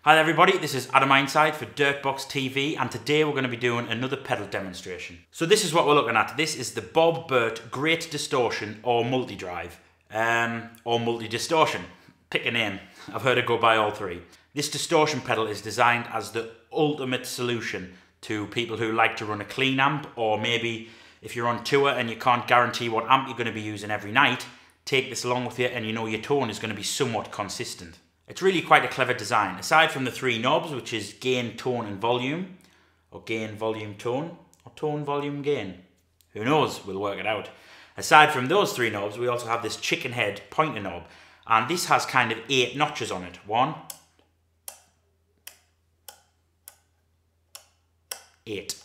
Hi there everybody, this is Adam Ironside for Dirtbox TV, and today we're going to be doing another pedal demonstration. So this is what we're looking at. This is the Bob Burt Great Distortion or Multi-Drive, or Multi-Distortion. Pick a name. I've heard it go by all three. This distortion pedal is designed as the ultimate solution to people who like to run a clean amp, or maybe if you're on tour and you can't guarantee what amp you're going to be using every night, take this along with you and you know your tone is going to be somewhat consistent. It's really quite a clever design. Aside from the three knobs, which is gain, tone and volume, or gain, volume, tone, or tone, volume, gain. Who knows? We'll work it out. Aside from those three knobs, we also have this chicken head pointer knob, and this has kind of 8 notches on it. 1, 8.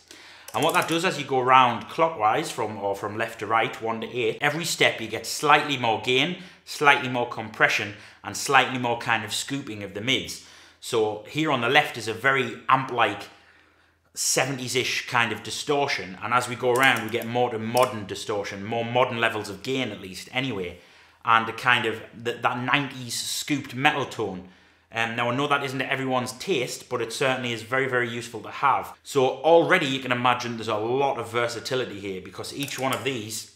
And what that does as you go round clockwise from left to right, 1 to 8, every step you get slightly more gain, slightly more compression, and slightly more kind of scooping of the mids. So here on the left is a very amp-like 70s-ish kind of distortion, and as we go around we get more to modern distortion, more modern levels of gain at least anyway, and a kind of that 90s scooped metal tone. Now I know that isn't everyone's taste, but it certainly is very, very useful to have. So already you can imagine there's a lot of versatility here, because each one of these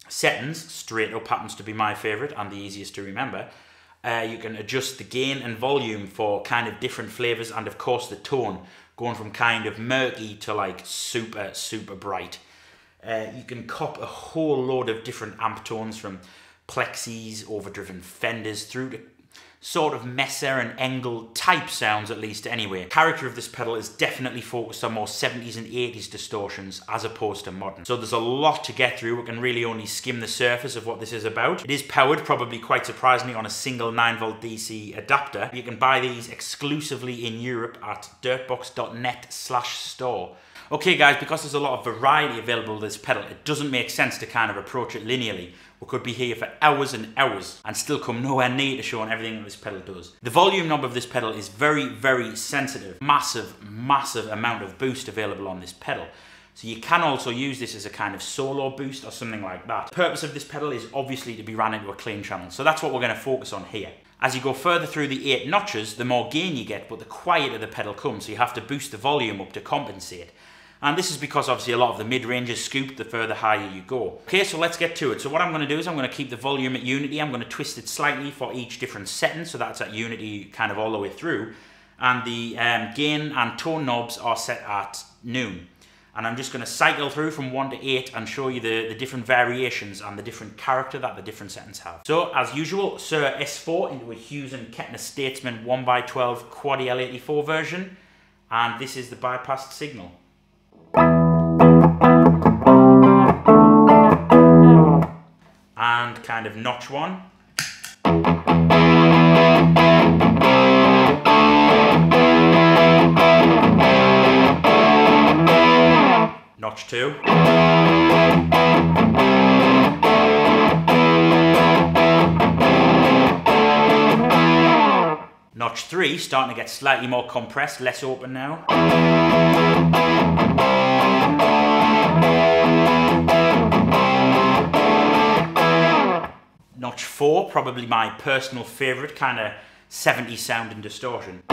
settings, straight up, happens to be my favourite and the easiest to remember. You can adjust the gain and volume for kind of different flavours, and of course the tone, going from kind of murky to like super, super bright. You can cop a whole load of different amp tones, from plexis, overdriven Fenders, through to sort of Messer and Engel type sounds, at least anyway. The character of this pedal is definitely focused on more 70s and 80s distortions as opposed to modern. So there's a lot to get through. We can really only skim the surface of what this is about. It is powered, probably quite surprisingly, on a single 9V DC adapter. You can buy these exclusively in Europe at dirtbox.net/store. Okay guys, because there's a lot of variety available with this pedal, it doesn't make sense to kind of approach it linearly. We could be here for hours and hours and still come nowhere near to showing everything that this pedal does. The volume knob of this pedal is very, very sensitive. Massive, massive amount of boost available on this pedal. So you can also use this as a kind of solo boost or something like that. The purpose of this pedal is obviously to be ran into a clean channel, so that's what we're going to focus on here. As you go further through the 8 notches, the more gain you get, but the quieter the pedal comes, so you have to boost the volume up to compensate. And this is because obviously a lot of the mid-range is scooped the further higher you go. Okay, so let's get to it. So what I'm going to do is I'm going to keep the volume at unity. I'm going to twist it slightly for each different setting, so that's at unity kind of all the way through. And the gain and tone knobs are set at noon. And I'm just going to cycle through from 1 to 8 and show you the different variations and the different character that the different settings have. So as usual, Sir S4 into a Hughes & Kettner Statesman 1x12 Quad L84 version. And this is the bypassed signal. And kind of notch 1. Notch 2. Notch 3, starting to get slightly more compressed, less open now. Notch 4, probably my personal favourite, kind of 70s sound and distortion.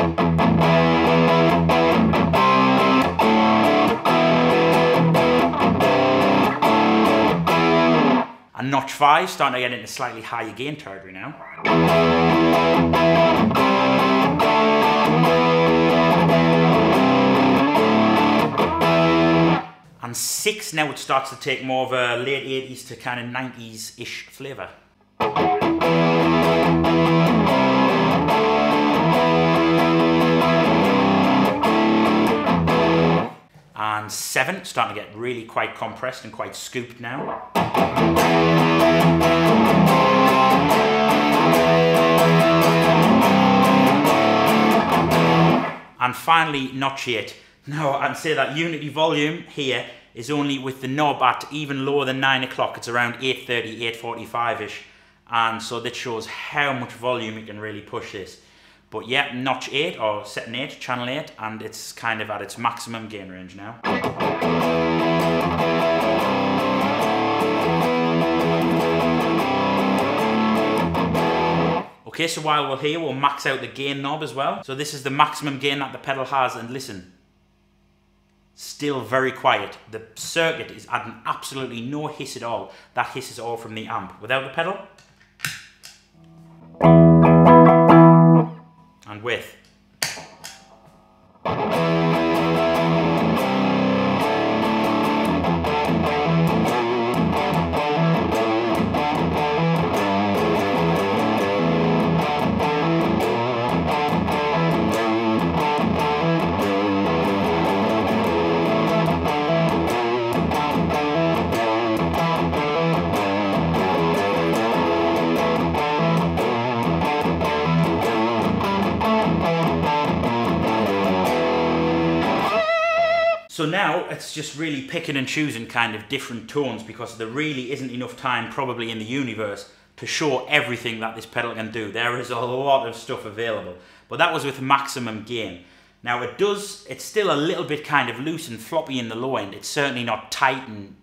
And notch 5, starting to get into slightly higher gain territory now. And 6, now it starts to take more of a late 80s to kind of 90s-ish flavour. And 7, starting to get really quite compressed and quite scooped now. And finally, notch 8. Now, I'd say that unity volume here is only with the knob at even lower than 9 o'clock. It's around 8:30, 8:45-ish. And so that shows how much volume you can really push this. But yeah, notch 8, or setting 8, channel 8, and it's kind of at its maximum gain range now. Okay, so while we're here, we'll max out the gain knob as well. So this is the maximum gain that the pedal has, and listen, still very quiet. The circuit is adding absolutely no hiss at all. That hiss is all from the amp. Without the pedal, and with. So now it's just really picking and choosing kind of different tones, because there really isn't enough time probably in the universe to show everything that this pedal can do. There is a lot of stuff available, but that was with maximum gain. Now it's still a little bit kind of loose and floppy in the low end. It's certainly not tight and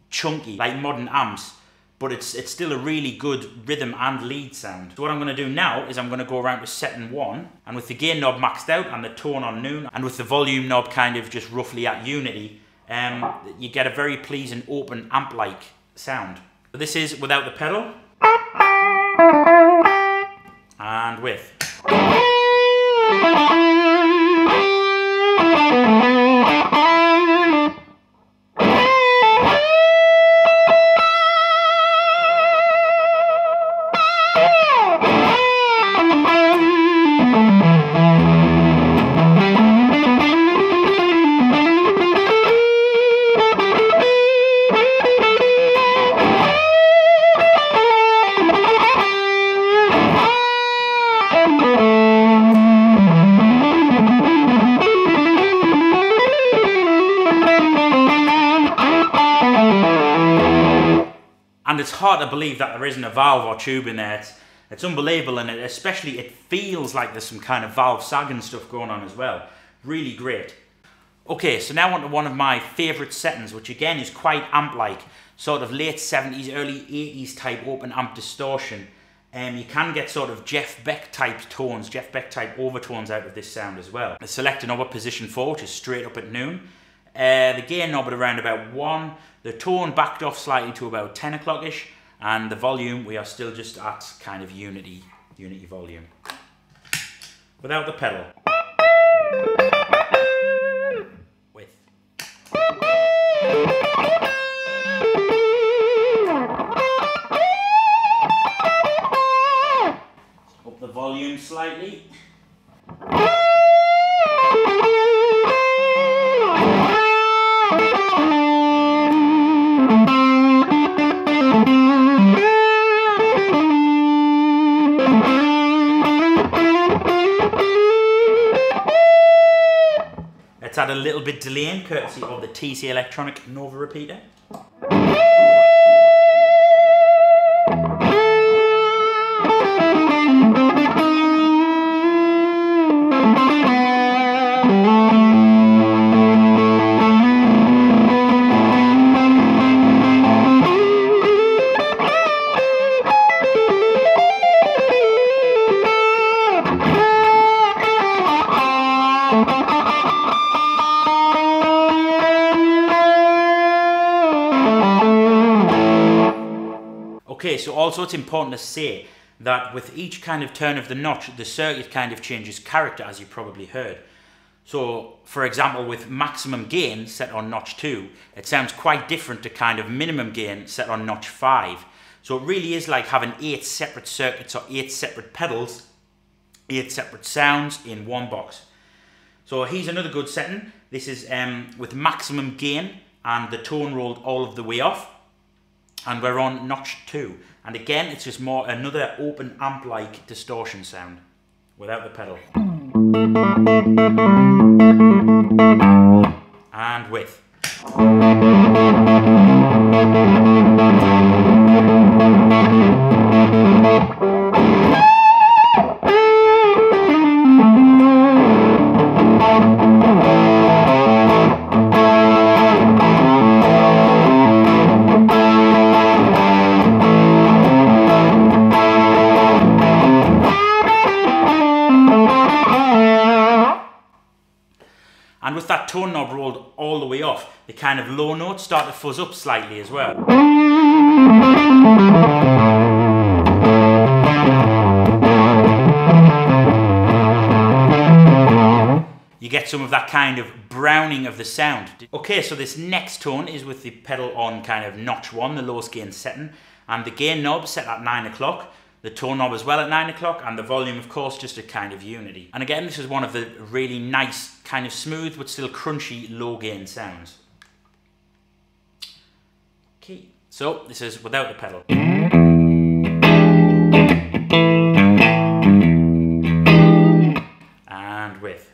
chunky like modern amps, but it's still a really good rhythm and lead sound. So what I'm going to do now is I'm going to go around to setting 1, and with the gain knob maxed out and the tone on noon, and with the volume knob kind of just roughly at unity, you get a very pleasing open amp-like sound. So this is without the pedal, and with. And it's hard to believe that there isn't a valve or tube in there. It's unbelievable, and especially it feels like there's some kind of valve sagging stuff going on as well. Really great. Okay, so now on to one of my favourite settings, which again is quite amp-like, sort of late 70s, early 80s type open amp distortion. You can get sort of Jeff Beck type tones, Jeff Beck type overtones out of this sound as well. I select another position 4, which is straight up at noon. The gain knob at around about 1. The tone backed off slightly to about 10 o'clock-ish. And the volume, we are still just at kind of unity volume. Without the pedal. With. Up the volume slightly. Let's add a little bit delaying, courtesy of the TC Electronic Nova repeater. Okay, so also it's important to say that with each kind of turn of the notch, the circuit kind of changes character, as you probably heard. So, for example, with maximum gain set on notch 2, it sounds quite different to kind of minimum gain set on notch 5. So it really is like having 8 separate circuits or 8 separate pedals, 8 separate sounds in one box. So here's another good setting. This is with maximum gain and the tone rolled all of the way off. And we're on notch 2. And again, it's just more another open amp-like distortion sound without the pedal. And with. with that tone knob rolled all the way off, the kind of low notes start to fuzz up slightly as well. You get some of that kind of browning of the sound. Okay, so this next tone is with the pedal on kind of notch 1, the lowest gain setting, and the gain knob set at 9 o'clock, the tone knob as well at 9 o'clock, and the volume of course just a kind of unity. And again, this is one of the really nice, kind of smooth but still crunchy low gain sounds. Okay, so this is without the pedal. And with.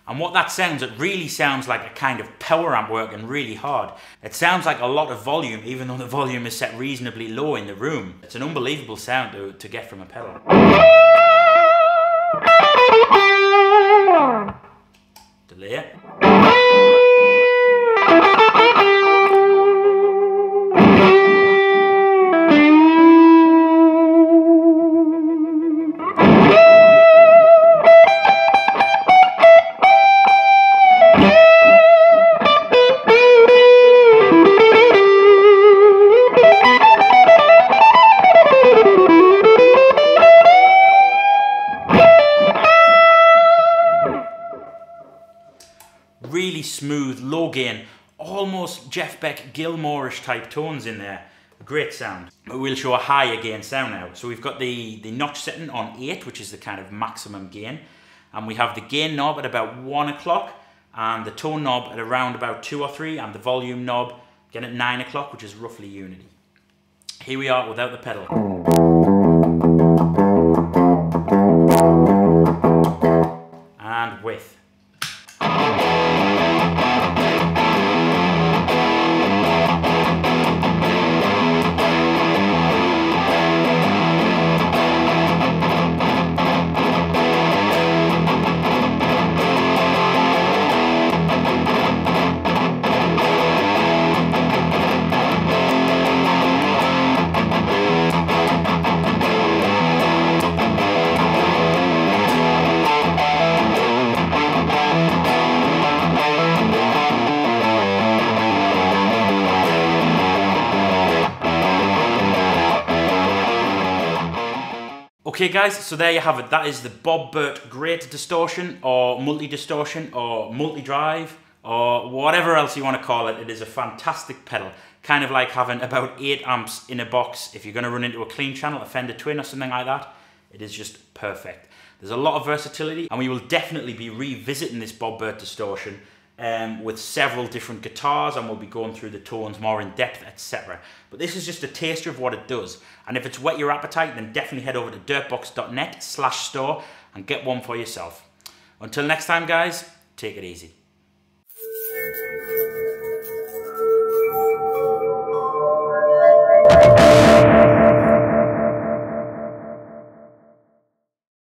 And what that sounds, it really sounds like a kind of power amp working really hard. It sounds like a lot of volume, even though the volume is set reasonably low in the room. It's an unbelievable sound to get from a pedal. Delay it. Really smooth, low gain, almost Jeff Beck Gilmore-ish type tones in there. A great sound. But we'll show a higher gain sound now. So we've got the notch setting on 8, which is the kind of maximum gain. And we have the gain knob at about 1 o'clock, and the tone knob at around about 2 or 3, and the volume knob again at 9 o'clock, which is roughly unity. Here we are without the pedal. And with. Okay guys, so there you have it. That is the Bob Burt Great Distortion, or Multi-Distortion, or Multi-Drive, or whatever else you want to call it. It is a fantastic pedal. Kind of like having about 8 amps in a box. If you're going to run into a clean channel, a Fender Twin or something like that, it is just perfect. There's a lot of versatility, and we will definitely be revisiting this Bob Burt Distortion with several different guitars, and we'll be going through the tones more in depth, etc. But this is just a taster of what it does. And if it's whet your appetite, then definitely head over to dirtbox.net/store and get one for yourself. Until next time guys, take it easy.